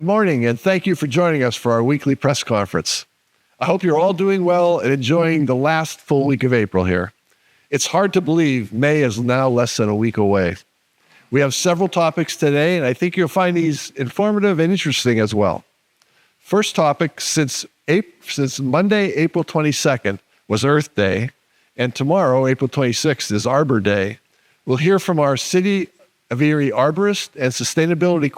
Good morning, and thank you for joining us for our weekly press conference. I hope you're all doing well and enjoying the last full week of April here. It's hard to believe May is now less than a week away. We have several topics today, and I think you'll find these informative and interesting as well. First topic, since Monday, April 22nd, was Earth Day, and tomorrow, April 26th, is Arbor Day, we'll hear from our City of Erie arborist and sustainability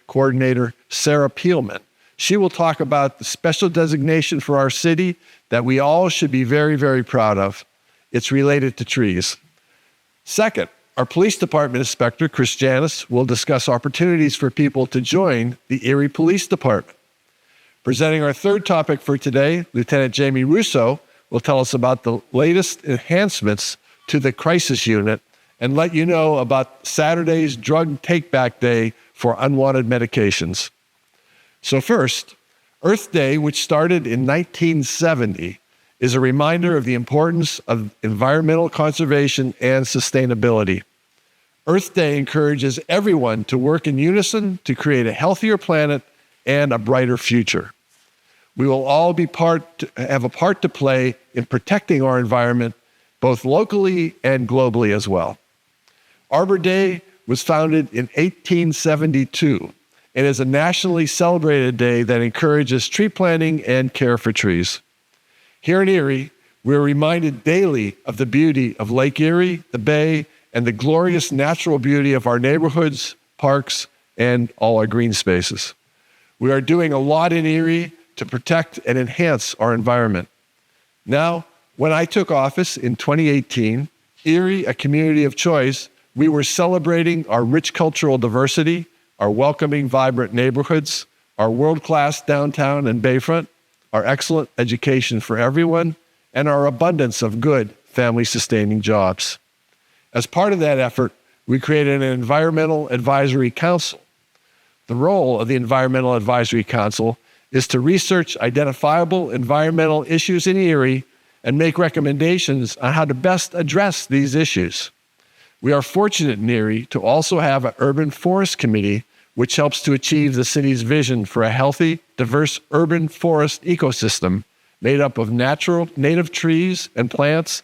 coordinator, Sarah Peelman. She will talk about the special designation for our city that we all should be very, very proud of. It's related to trees. Second, our police department inspector, Chris Janis, will discuss opportunities for people to join the Erie Police Department. Presenting our third topic for today, Lieutenant Jamie Russo will tell us about the latest enhancements to the crisis unit and let you know about Saturday's Drug Take-Back Day for unwanted medications. So first, Earth Day, which started in 1970, is a reminder of the importance of environmental conservation and sustainability. Earth Day encourages everyone to work in unison to create a healthier planet and a brighter future. We will all have a part to play in protecting our environment, both locally and globally as well. Arbor Day was founded in 1872 and is a nationally celebrated day that encourages tree planting and care for trees. Here in Erie, we're reminded daily of the beauty of Lake Erie, the Bay, and the glorious natural beauty of our neighborhoods, parks, and all our green spaces. We are doing a lot in Erie to protect and enhance our environment. Now, when I took office in 2018, Erie, a community of choice, we were celebrating our rich cultural diversity, our welcoming, vibrant neighborhoods, our world-class downtown and bayfront, our excellent education for everyone, and our abundance of good family-sustaining jobs. As part of that effort, we created an Environmental Advisory Council. The role of the Environmental Advisory Council is to research identifiable environmental issues in Erie and make recommendations on how to best address these issues. We are fortunate in Erie to also have an urban forest committee, which helps to achieve the city's vision for a healthy, diverse urban forest ecosystem made up of natural, native trees and plants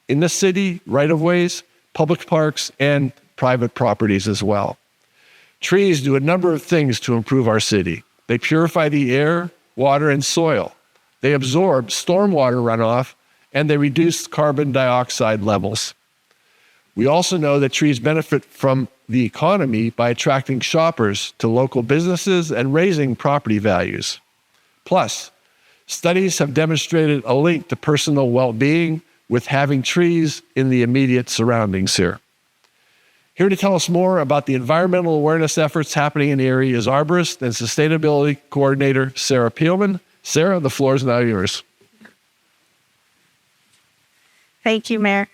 in the city, right-of-ways, public parks, and private properties as well. Trees do a number of things to improve our city. They purify the air, water, and soil. They absorb stormwater runoff, and they reduce carbon dioxide levels. We also know that trees benefit from the economy by attracting shoppers to local businesses and raising property values. Plus, studies have demonstrated a link to personal well-being with having trees in the immediate surroundings here. Here to tell us more about the environmental awareness efforts happening in Erie is arborist and sustainability coordinator Sarah Peelman. Sarah, the floor is now yours. Thank you, Mayor.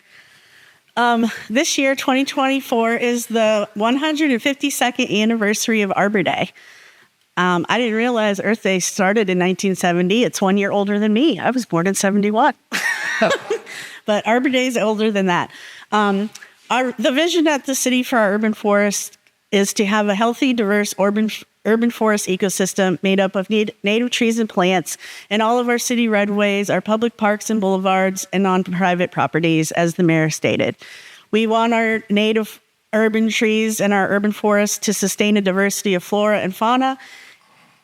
This year, 2024, is the 152nd anniversary of Arbor Day. I didn't realize Earth Day started in 1970. It's 1 year older than me. I was born in 71. But Arbor Day is older than that. The vision at the city for our urban forest is to have a healthy, diverse urban forest ecosystem made up of native trees and plants in all of our city right-of-ways, our public parks and boulevards, and on private properties, as the mayor stated. We want our native urban trees and our urban forests to sustain a diversity of flora and fauna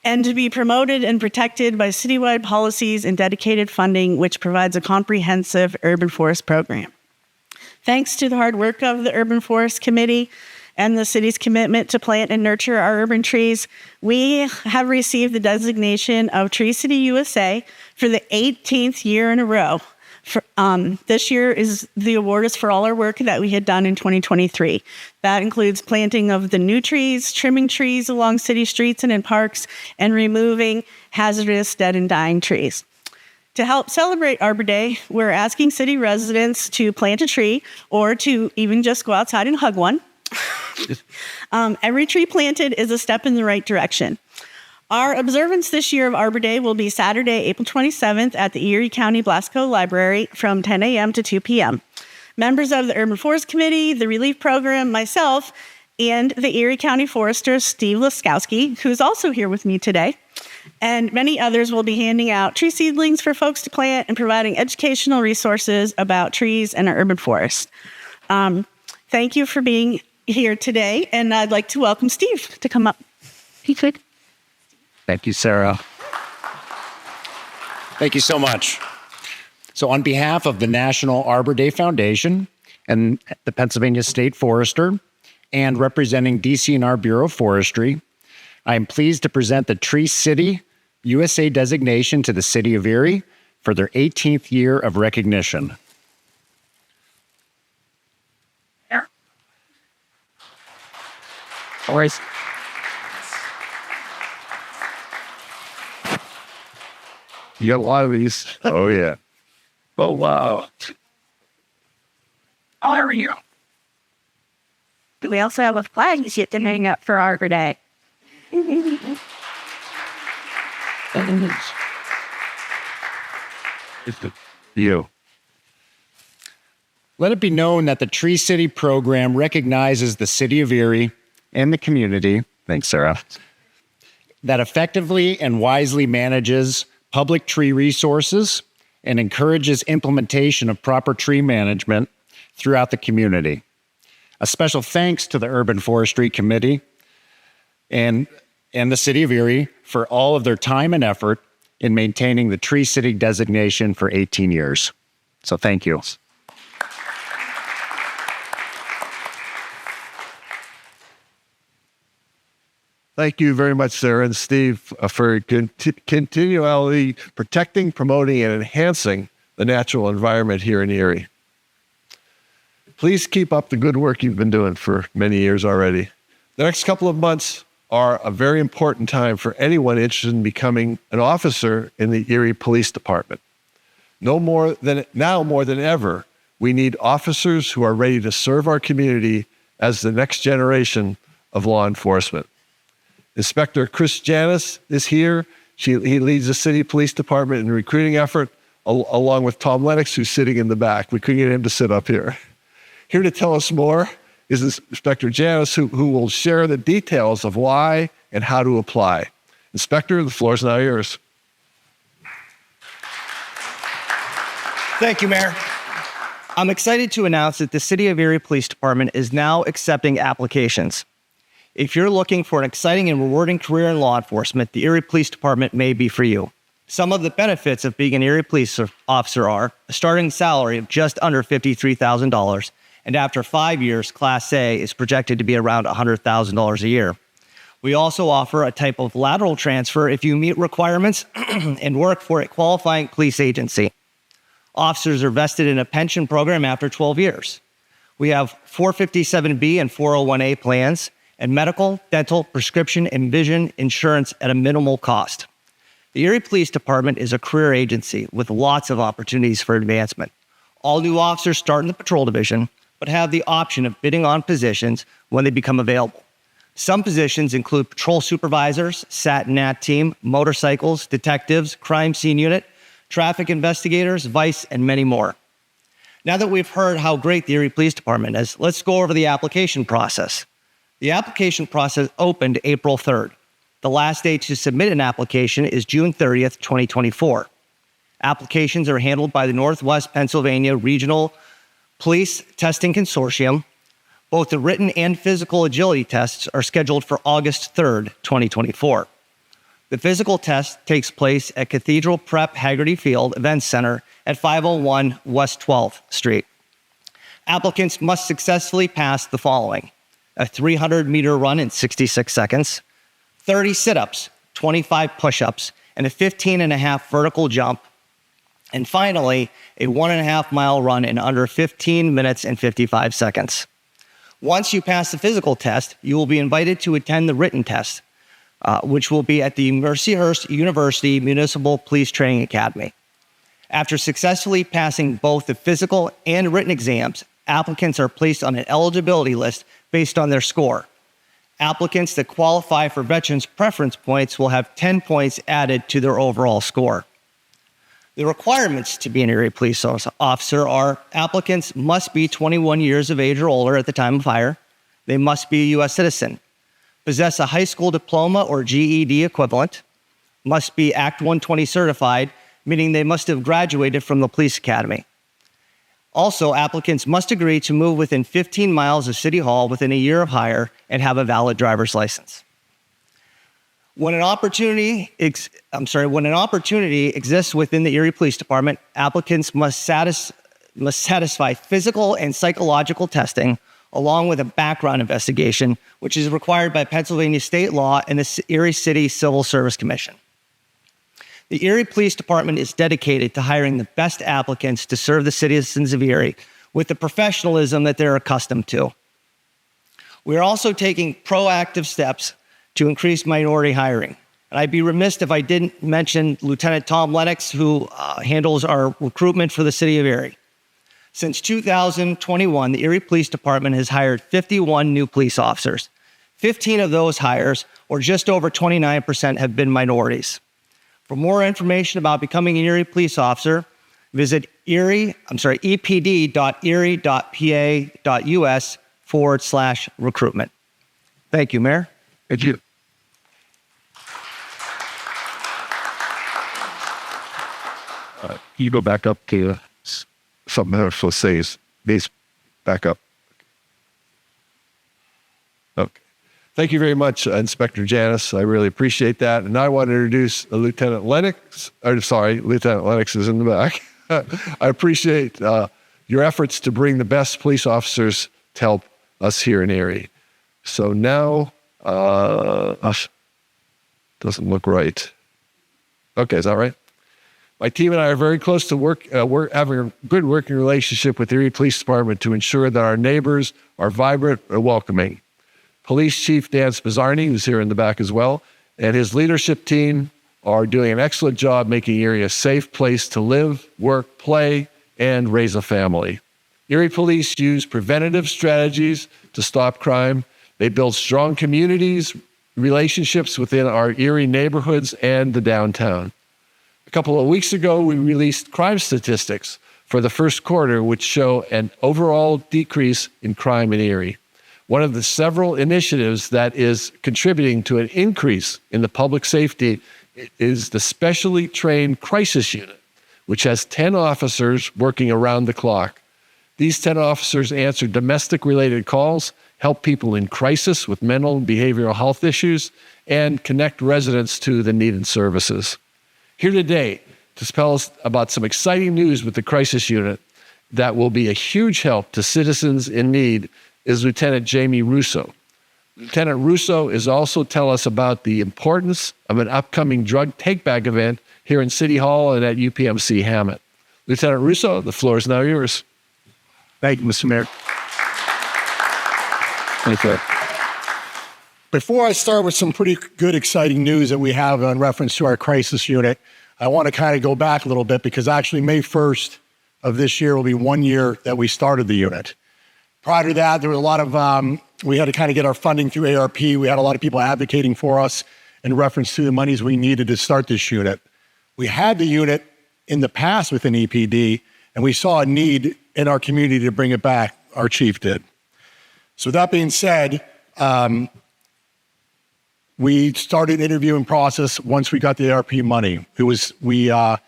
and to be promoted and protected by citywide policies and dedicated funding, which provides a comprehensive urban forest program. Thanks to the hard work of the Urban Forest Committee and the city's commitment to plant and nurture our urban trees, we have received the designation of Tree City USA for the 18th year in a row. This year the award is for all our work that we had done in 2023. That includes planting of the new trees, trimming trees along city streets and in parks, and removing hazardous dead and dying trees. To help celebrate Arbor Day, we're asking city residents to plant a tree or to even just go outside and hug one. Every tree planted is a step in the right direction. Our observance this year of Arbor Day will be Saturday, April 27th at the Erie County Blasco Library from 10 a.m. to 2 p.m. Members of the Urban Forest Committee, the Relief Program, myself, and the Erie County Forester, Steve Laskowski, who's also here with me today. And many others will be handing out tree seedlings for folks to plant and providing educational resources about trees and our urban forest. Thank you for being here today, and I'd like to welcome Steve to come up. He could. Thank you, Sarah. Thank you so much. So on behalf of the National Arbor Day Foundation and the Pennsylvania State Forester, and representing DCNR Bureau of Forestry, I am pleased to present the Tree City USA designation to the City of Erie for their 18th year of recognition. Always. You got a lot of these. Oh, yeah. Oh, wow. Oh, there we go. We also have a flag you get to hang up for Arbor Day. You. Let it be known that the Tree City program recognizes the City of Erie and the community, thanks, Sarah, that effectively and wisely manages public tree resources and encourages implementation of proper tree management throughout the community. A special thanks to the Urban Forestry Committee and the City of Erie for all of their time and effort in maintaining the Tree City designation for 18 years. So thank you. Thank you very much, Sarah and Steve, for continually protecting, promoting, and enhancing the natural environment here in Erie. Please keep up the good work you've been doing for many years already. The next couple of months are a very important time for anyone interested in becoming an officer in the Erie Police Department. Now more than ever, we need officers who are ready to serve our community as the next generation of law enforcement. Inspector Chris Janis is here. He leads the city police department in the recruiting effort, along with Tom Lennox, who's sitting in the back. We couldn't get him to sit up here. Here to tell us more is Inspector Janis, who will share the details of why and how to apply. Inspector, the floor is now yours. Thank you, Mayor. I'm excited to announce that the City of Erie Police Department is now accepting applications. If you're looking for an exciting and rewarding career in law enforcement, the Erie Police Department may be for you. Some of the benefits of being an Erie police officer are a starting salary of just under $53,000, and after 5 years, Class A is projected to be around $100,000 a year. We also offer a type of lateral transfer if you meet requirements and work for a qualifying police agency. Officers are vested in a pension program after 12 years. We have 457B and 401A plans, and medical, dental, prescription, and vision insurance at a minimal cost. The Erie Police Department is a career agency with lots of opportunities for advancement. All new officers start in the patrol division, but have the option of bidding on positions when they become available. Some positions include patrol supervisors, SAT and NAT team, motorcycles, detectives, crime scene unit, traffic investigators, vice, and many more. Now that we've heard how great the Erie Police Department is, let's go over the application process. The application process opened April 3rd. The last day to submit an application is June 30th, 2024. Applications are handled by the Northwest Pennsylvania Regional Police Testing Consortium. Both the written and physical agility tests are scheduled for August 3rd, 2024. The physical test takes place at Cathedral Prep Haggerty Field Events Center at 501 West 12th Street. Applicants must successfully pass the following: a 300-meter run in 66 seconds, 30 sit-ups, 25 push-ups, and a 15.5 vertical jump, and finally, a 1.5-mile run in under 15 minutes and 55 seconds. Once you pass the physical test, you will be invited to attend the written test, which will be at the Mercyhurst University Municipal Police Training Academy. After successfully passing both the physical and written exams, applicants are placed on an eligibility list based on their score. Applicants that qualify for Veterans Preference Points will have 10 points added to their overall score. The requirements to be an Erie police officer are: applicants must be 21 years of age or older at the time of hire, They must be a U.S. citizen, possess a high school diploma or GED equivalent, must be Act 120 certified, meaning they must have graduated from the police academy. Also, applicants must agree to move within 15 miles of City Hall within a year of hire and have a valid driver's license. When an opportunity exists within the Erie Police Department, applicants must satisfy physical and psychological testing along with a background investigation, which is required by Pennsylvania state law and the Erie City Civil Service Commission. The Erie Police Department is dedicated to hiring the best applicants to serve the citizens of Erie with the professionalism that they're accustomed to. We are also taking proactive steps to increase minority hiring. And I'd be remiss if I didn't mention Lieutenant Tom Lennox, who handles our recruitment for the city of Erie. Since 2021, the Erie Police Department has hired 51 new police officers. 15 of those hires, or just over 29%, have been minorities. For more information about becoming an Erie police officer, visit epd.erie.pa.us/recruitment. Thank you, Mayor. Thank you. You go back up to something I was supposed to say is base back up. Okay. Thank you very much, Inspector Janice. I really appreciate that. And I want to introduce Lieutenant Lennox. Lieutenant Lennox is in the back. I appreciate your efforts to bring the best police officers to help us here in Erie. So now, doesn't look right. Okay, is that right? My team and I are very close to having a good working relationship with the Erie Police Department to ensure that our neighbors are vibrant and welcoming. Police Chief Dan Spizzarni, who's here in the back as well, and his leadership team are doing an excellent job making Erie a safe place to live, work, play, and raise a family. Erie Police use preventative strategies to stop crime. They build strong communities, relationships within our Erie neighborhoods and the downtown. A couple of weeks ago, we released crime statistics for the first quarter, which show an overall decrease in crime in Erie. One of the several initiatives that is contributing to an increase in the public safety is the specially trained crisis unit, which has 10 officers working around the clock. These 10 officers answer domestic-related calls, help people in crisis with mental and behavioral health issues, and connect residents to the needed services. Here today to tell us about some exciting news with the crisis unit that will be a huge help to citizens in need is Lieutenant Jamie Russo. Lieutenant Russo is also tell us about the importance of an upcoming drug take-back event here in City Hall and at UPMC Hammett. Lieutenant Russo, the floor is now yours. Thank you, Mr. Mayor. Thank you. Before I start with some pretty good, exciting news that we have in reference to our crisis unit, I want to kind of go back a little bit because actually May 1st of this year will be 1 year that we started the unit. Prior to that, there was a lot of, we had to kind of get our funding through ARP. We had a lot of people advocating for us in reference to the monies we needed to start this unit. We had the unit in the past within EPD, and we saw a need in our community to bring it back. Our chief did. So with that being said, we started an interviewing process once we got the ARP money. It was, we were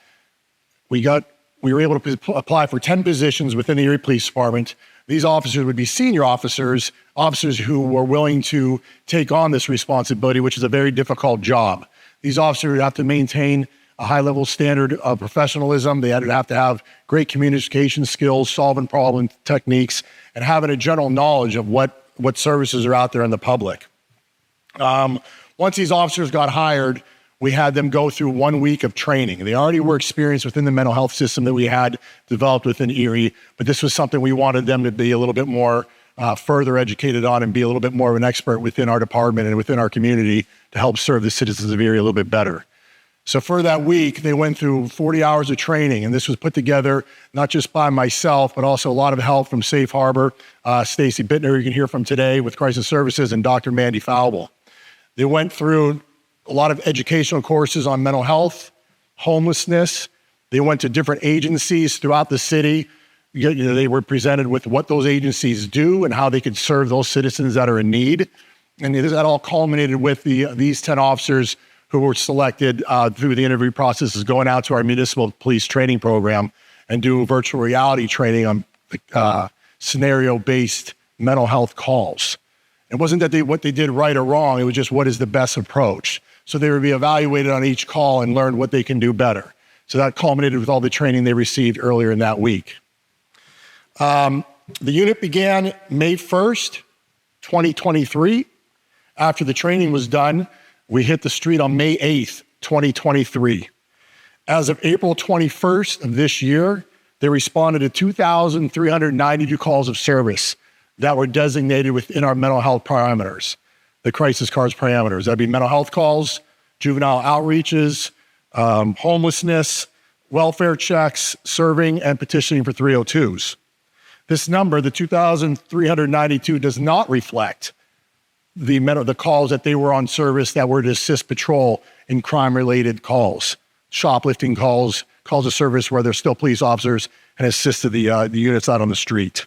able to apply for 10 positions within the Erie Police Department. These officers would be senior officers, officers who were willing to take on this responsibility, which is a very difficult job. These officers would have to maintain a high level standard of professionalism. They would have to have great communication skills, solving problem techniques, and having a general knowledge of what services are out there in the public. Once these officers got hired, we had them go through 1 week of training. They already were experienced within the mental health system that we had developed within Erie, but this was something we wanted them to be a little bit more further educated on and be a little bit more of an expert within our department and within our community to help serve the citizens of Erie a little bit better. So for that week, they went through 40 hours of training, and this was put together not just by myself, but also a lot of help from Safe Harbor, Stacy Bittner, you can hear from today with Crisis Services, and Dr. Mandy Fowle. They went through a lot of educational courses on mental health, homelessness. They went to different agencies throughout the city They were presented with what those agencies do and how they could serve those citizens that are in need. And that all culminated with these 10 officers who were selected through the interview processes going out to our municipal police training program and do virtual reality training on scenario-based mental health calls. It wasn't that what they did right or wrong, it was just what is the best approach. So they would be evaluated on each call and learn what they can do better. So that culminated with all the training they received earlier in that week. The unit began May 1st, 2023. After the training was done, we hit the street on May 8th, 2023. As of April 21st of this year, they responded to 2,392 calls of service that were designated within our mental health parameters, the crisis cards parameters. That'd be mental health calls, juvenile outreaches, homelessness, welfare checks, serving, and petitioning for 302s. This number, the 2,392, does not reflect the calls that they were on service that were to assist patrol in crime-related calls, shoplifting calls, calls of service where they're still police officers and assisted the units out on the street.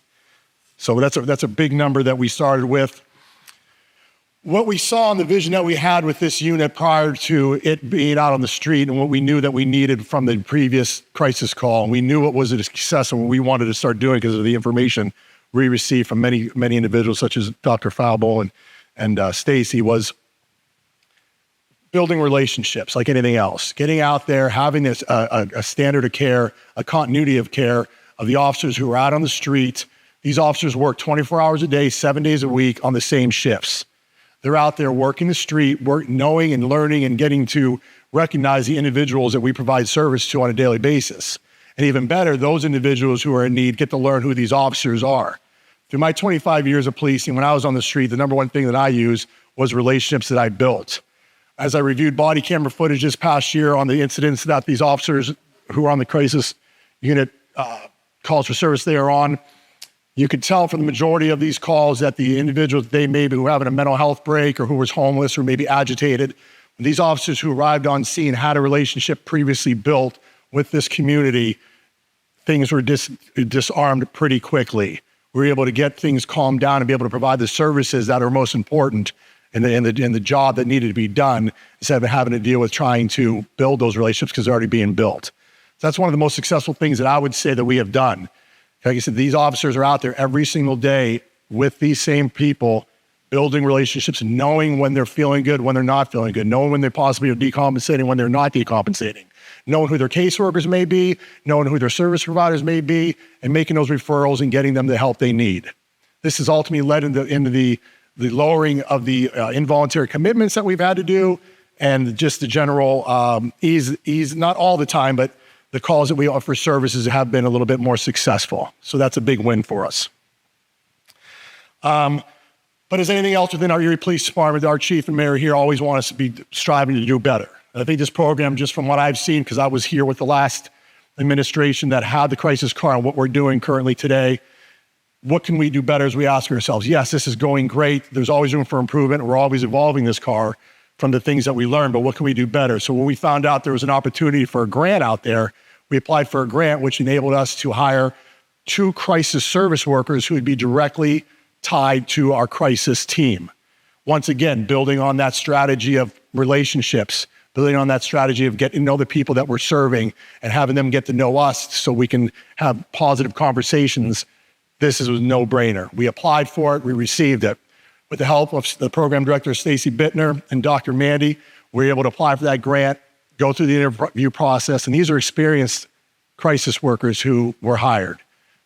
So that's a big number that we started with. What we saw in the vision that we had with this unit prior to it being out on the street and what we knew that we needed from the previous crisis call, and we knew what was a success and what we wanted to start doing because of the information we received from many individuals such as Dr. Falbo and Stacy, was building relationships like anything else, getting out there, having this a standard of care, a continuity of care of the officers who are out on the street. These officers work 24 hours a day, 7 days a week on the same shifts. They're out there working the street, knowing and learning and getting to recognize the individuals that we provide service to on a daily basis. And even better, those individuals who are in need get to learn who these officers are. Through my 25 years of policing, when I was on the street, the number one thing that I used was relationships that I built. As I reviewed body camera footage this past year on the incidents that these officers who are on the crisis unit calls for service they are on, you could tell from the majority of these calls that the individuals they maybe who were having a mental health break or who was homeless or maybe agitated, these officers who arrived on scene had a relationship previously built with this community, things were disarmed pretty quickly. We were able to get things calmed down and be able to provide the services that are most important in the job that needed to be done instead of having to deal with trying to build those relationships because they're already being built. So that's one of the most successful things that I would say that we have done. Like I said, these officers are out there every single day with these same people, building relationships, knowing when they're feeling good, when they're not feeling good, knowing when they possibly are decompensating, when they're not decompensating, knowing who their caseworkers may be, knowing who their service providers may be, and making those referrals and getting them the help they need. This has ultimately led into the lowering of the involuntary commitments that we've had to do, and just the general ease, not all the time, but the calls that we offer services have been a little bit more successful. So that's a big win for us. But as anything else within our Erie Police Department, our chief and mayor here always want us to be striving to do better. I think this program, just from what I've seen, because I was here with the last administration that had the crisis car and what we're doing currently today, what can we do better as we ask ourselves? Yes, this is going great. There's always room for improvement. We're always evolving this car from the things that we learned, but what can we do better? So when we found out there was an opportunity for a grant out there, we applied for a grant which enabled us to hire 2 crisis service workers who would be directly tied to our crisis team. Once again, building on that strategy of relationships, building on that strategy of getting to know the people that we're serving and having them get to know us so we can have positive conversations. This is a no-brainer. We applied for it, we received it. With the help of the program director, Stacy Bittner, and Dr. Mandy, we were able to apply for that grant, go through the interview process, and these are experienced crisis workers who were hired.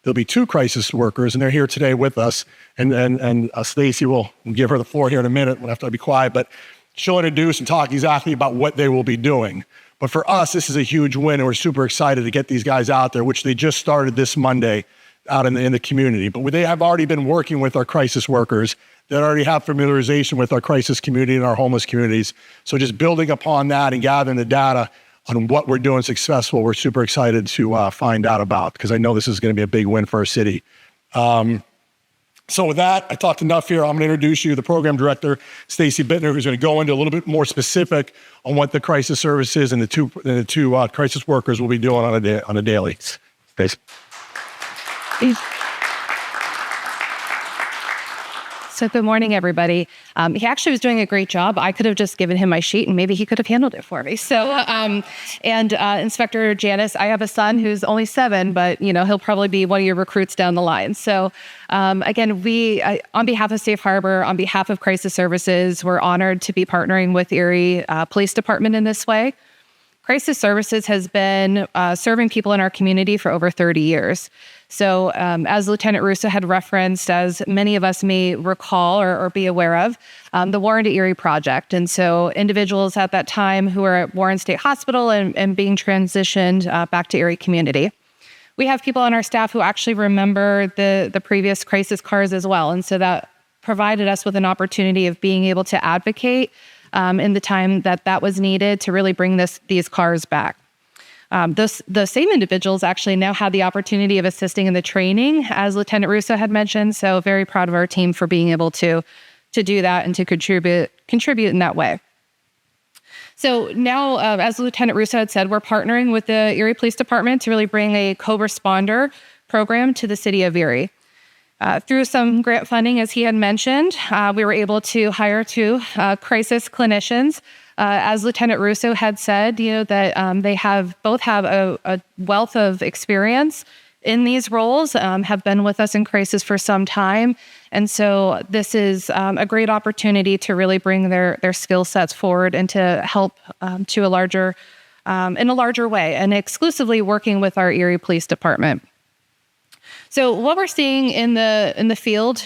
There'll be 2 crisis workers, and they're here today with us, and Stacy will give her the floor here in a minute. We'll have to be quiet, but she'll introduce and talk exactly about what they will be doing. But for us, this is a huge win, and we're super excited to get these guys out there, which they just started this Monday out in the community. But they have already been working with our crisis workers that already have familiarization with our crisis community and our homeless communities. So just building upon that and gathering the data on what we're doing successful, we're super excited to find out about, because I know this is going to be a big win for our city. So with that, I talked enough here. I'm going to introduce you to the program director, Stacy Bittner, who's going to go into a little bit more specific on what the crisis services and the two crisis workers will be doing on a daily. Stacy. So good morning, everybody. He actually was doing a great job. I could have just given him my sheet and maybe he could have handled it for me. So, Inspector Janice, I have a son who's only 7, but he'll probably be one of your recruits down the line. So again, on behalf of Safe Harbor, on behalf of Crisis Services, we're honored to be partnering with Erie Police Department in this way. Crisis Services has been serving people in our community for over 30 years. So as Lieutenant Russo had referenced, as many of us may recall or be aware of, the Warren to Erie project. And so individuals at that time who were at Warren State Hospital and being transitioned back to Erie community. We have people on our staff who actually remember the previous crisis cars as well. And so that provided us with an opportunity of being able to advocate in the time that was needed to really bring these cars back. The same individuals actually now have the opportunity of assisting in the training, as Lieutenant Russo had mentioned. So very proud of our team for being able to do that and to contribute in that way. So now, as Lieutenant Russo had said, we're partnering with the Erie Police Department to really bring a co-responder program to the city of Erie. Through some grant funding, as he had mentioned, we were able to hire 2 crisis clinicians. As Lieutenant Russo had said, that they both have a wealth of experience in these roles, have been with us in crisis for some time. And so this is a great opportunity to really bring their skill sets forward and to help in a larger way, and exclusively working with our Erie Police Department. So what we're seeing in the field,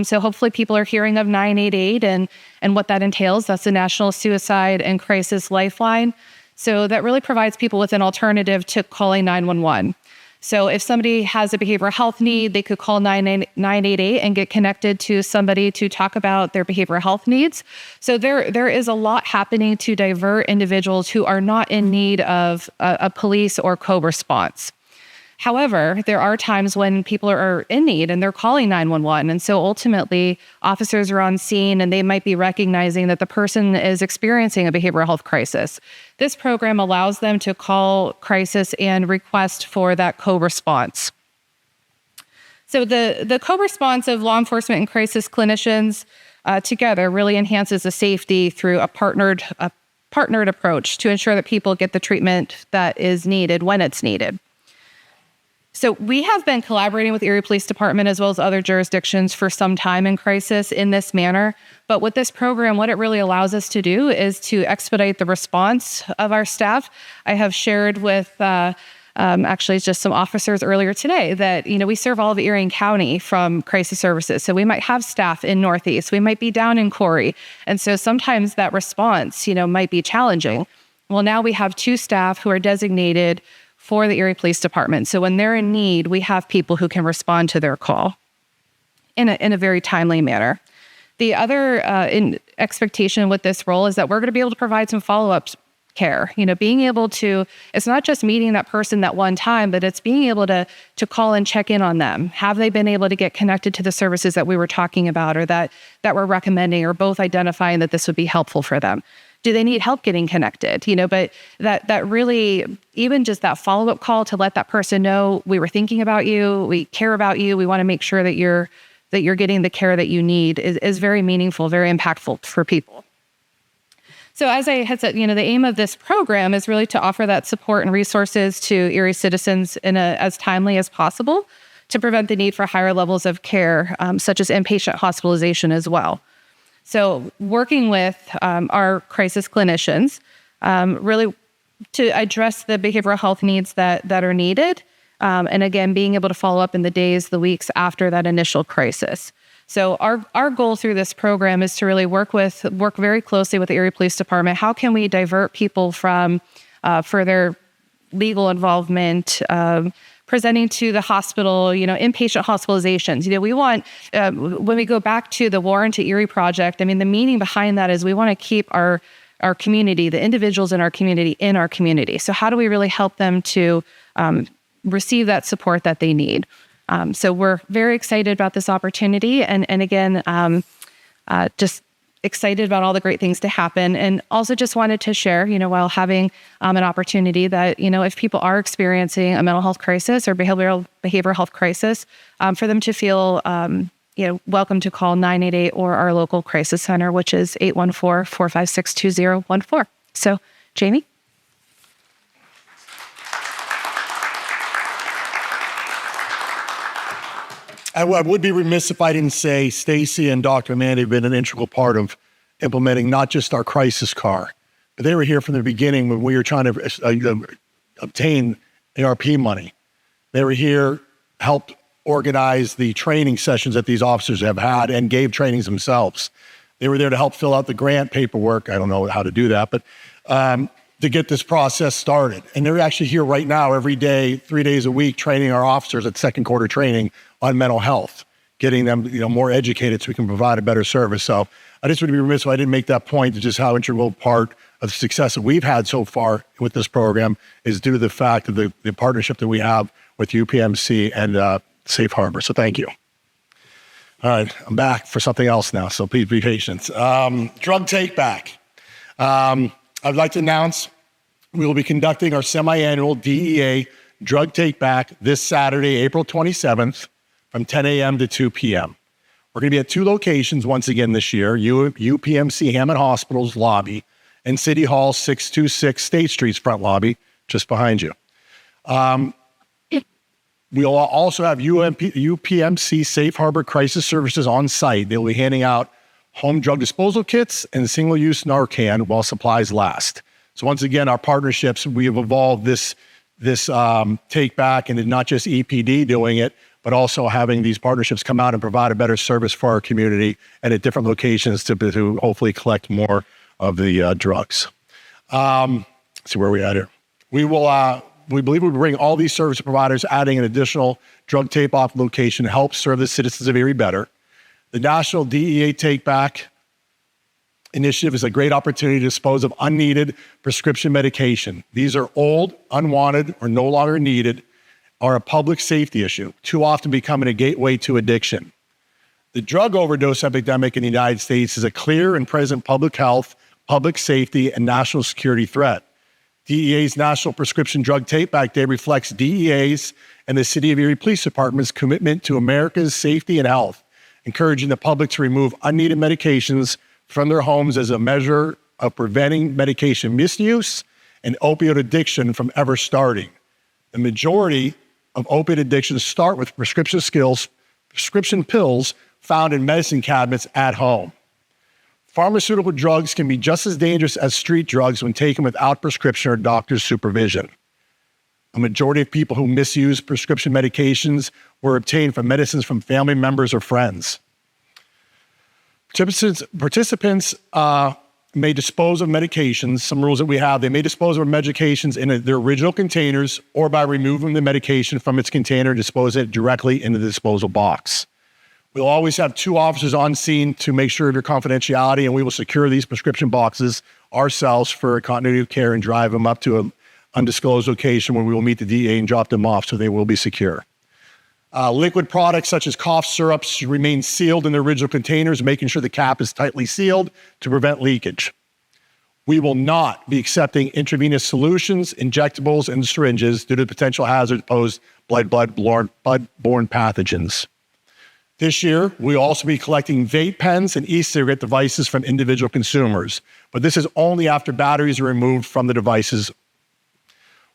so hopefully people are hearing of 988 and what that entails. That's the National Suicide and Crisis Lifeline. So that really provides people with an alternative to calling 911. So if somebody has a behavioral health need, they could call 988 and get connected to somebody to talk about their behavioral health needs. So there is a lot happening to divert individuals who are not in need of a police or co-response. However, there are times when people are in need and they're calling 911. And so ultimately, officers are on scene and they might be recognizing that the person is experiencing a behavioral health crisis. This program allows them to call crisis and request for that co-response. So the co-response of law enforcement and crisis clinicians together really enhances the safety through a partnered approach to ensure that people get the treatment that is needed when it's needed. So we have been collaborating with Erie Police Department as well as other jurisdictions for some time in crisis in this manner. But with this program, what it really allows us to do is to expedite the response of our staff. I have shared with actually just some officers earlier today that, we serve all of Erie County from crisis services. So we might have staff in Northeast, we might be down in Corey. And so sometimes that response, might be challenging. Well, now we have 2 staff who are designated for the Erie Police Department. So when they're in need, we have people who can respond to their call in a very timely manner. The other expectation with this role is that we're going to be able to provide some follow-up care. Being able to, it's not just meeting that person that one time, but it's being able to call and check in on them. Have they been able to get connected to the services that we were talking about or that we're recommending, or both identifying that this would be helpful for them? Do they need help getting connected? But that really, even just that follow-up call to let that person know we were thinking about you, we care about you, we want to make sure that you're getting the care that you need is very meaningful, very impactful for people. So as I had said, the aim of this program is really to offer that support and resources to Erie citizens as timely as possible to prevent the need for higher levels of care, such as inpatient hospitalization as well. So working with our crisis clinicians, really to address the behavioral health needs that are needed, and again, being able to follow up in the days, the weeks after that initial crisis. So our goal through this program is to really work very closely with the Erie Police Department. How can we divert people from further legal involvement, presenting to the hospital, inpatient hospitalizations. We want, when we go back to the Warren to Erie project, the meaning behind that is we want to keep our community, the individuals in our community. So how do we really help them to receive that support that they need? So we're very excited about this opportunity. And again, just excited about all the great things to happen, and also just wanted to share, while having an opportunity that, if people are experiencing a mental health crisis or behavioral health crisis, for them to feel, welcome to call 988 or our local crisis center, which is 814-456-2014. So, Jamie? I would be remiss if I didn't say Stacy and Dr. Amanda have been an integral part of implementing not just our crisis car, but they were here from the beginning when we were trying to obtain ARP money. They were here, helped organize the training sessions that these officers have had, and gave trainings themselves. They were there to help fill out the grant paperwork. I don't know how to do that, but to get this process started. And they're actually here right now every day, 3 days a week, training our officers at second quarter training on mental health, getting them more educated so we can provide a better service. So I just would be remiss if I didn't make that point, just how integral part of the success that we've had so far with this program is due to the fact of the partnership that we have with UPMC and Safe Harbor. So thank you. All right, I'm back for something else now, so please be patient. Drug take back. I'd like to announce we will be conducting our semi-annual DEA drug take back this Saturday, April 27th from 10 a.m. to 2 p.m. We're going to be at 2 locations once again this year, UPMC Hammond Hospital's lobby and City Hall 626 State Street's front lobby, just behind you. We'll also have UPMC Safe Harbor Crisis Services on site. They'll be handing out home drug disposal kits and single-use Narcan while supplies last. So once again, our partnerships, we have evolved this take back, and not just EPD doing it, but also having these partnerships come out and provide a better service for our community and at different locations to hopefully collect more of the drugs. Let's see where we at here. We believe we'll bring all these service providers, adding an additional drug tape-off location to help serve the citizens of Erie better. The National DEA Take Back Initiative is a great opportunity to dispose of unneeded prescription medication. These are old, unwanted, or no longer needed, are a public safety issue, too often becoming a gateway to addiction. The drug overdose epidemic in the United States is a clear and present public health, public safety, and national security threat. DEA's National Prescription Drug Take-Back Day reflects DEA's and the City of Erie Police Department's commitment to America's safety and health, encouraging the public to remove unneeded medications from their homes as a measure of preventing medication misuse and opioid addiction from ever starting. The majority of opiate addictions start with prescription pills found in medicine cabinets at home. Pharmaceutical drugs can be just as dangerous as street drugs when taken without prescription or doctor's supervision. A majority of people who misuse prescription medications were obtained from medicines from family members or friends. Participants may dispose of medications. Some rules that we have, they may dispose of medications in their original containers or by removing the medication from its container and dispose it directly into the disposal box. We'll always have 2 officers on scene to make sure of your confidentiality, and we will secure these prescription boxes ourselves for continuity of care and drive them up to an undisclosed location where we will meet the DEA and drop them off so they will be secure. Liquid products such as cough syrups should remain sealed in their original containers, making sure the cap is tightly sealed to prevent leakage. We will not be accepting intravenous solutions, injectables, and syringes due to the potential hazards posed by bloodborne pathogens. This year, we'll also be collecting vape pens and e-cigarette devices from individual consumers, but this is only after batteries are removed from the devices.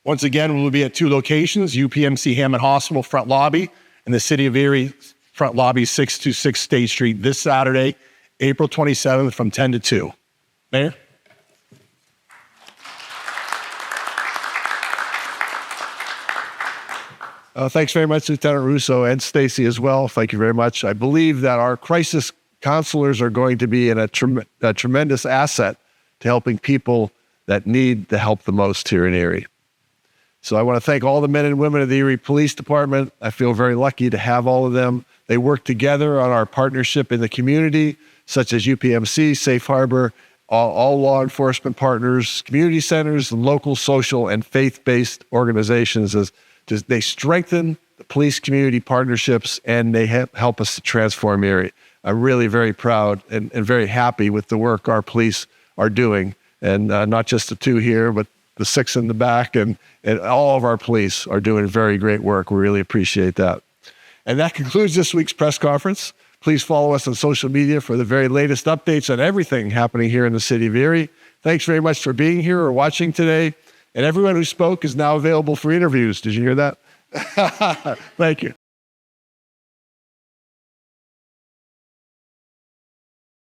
Once again, we will be at 2 locations, UPMC Hammond Hospital front lobby and the City of Erie front lobby, 626 State Street, this Saturday, April 27th from 10 to 2. Mayor? Thanks very much, Lieutenant Russo and Stacy as well. Thank you very much. I believe that our crisis counselors are going to be a tremendous asset to helping people that need the help the most here in Erie. So I want to thank all the men and women of the Erie Police Department. I feel very lucky to have all of them. They work together on our partnership in the community, such as UPMC, Safe Harbor, all law enforcement partners, community centers, and local social and faith-based organizations. They strengthen the police community partnerships, and they help us to transform Erie. I'm really very proud and very happy with the work our police are doing. And not just the 2 here, but the 6 in the back, and all of our police are doing very great work. We really appreciate that. And that concludes this week's press conference. Please follow us on social media for the very latest updates on everything happening here in the city of Erie. Thanks very much for being here or watching today. And everyone who spoke is now available for interviews. Did you hear that? Thank you.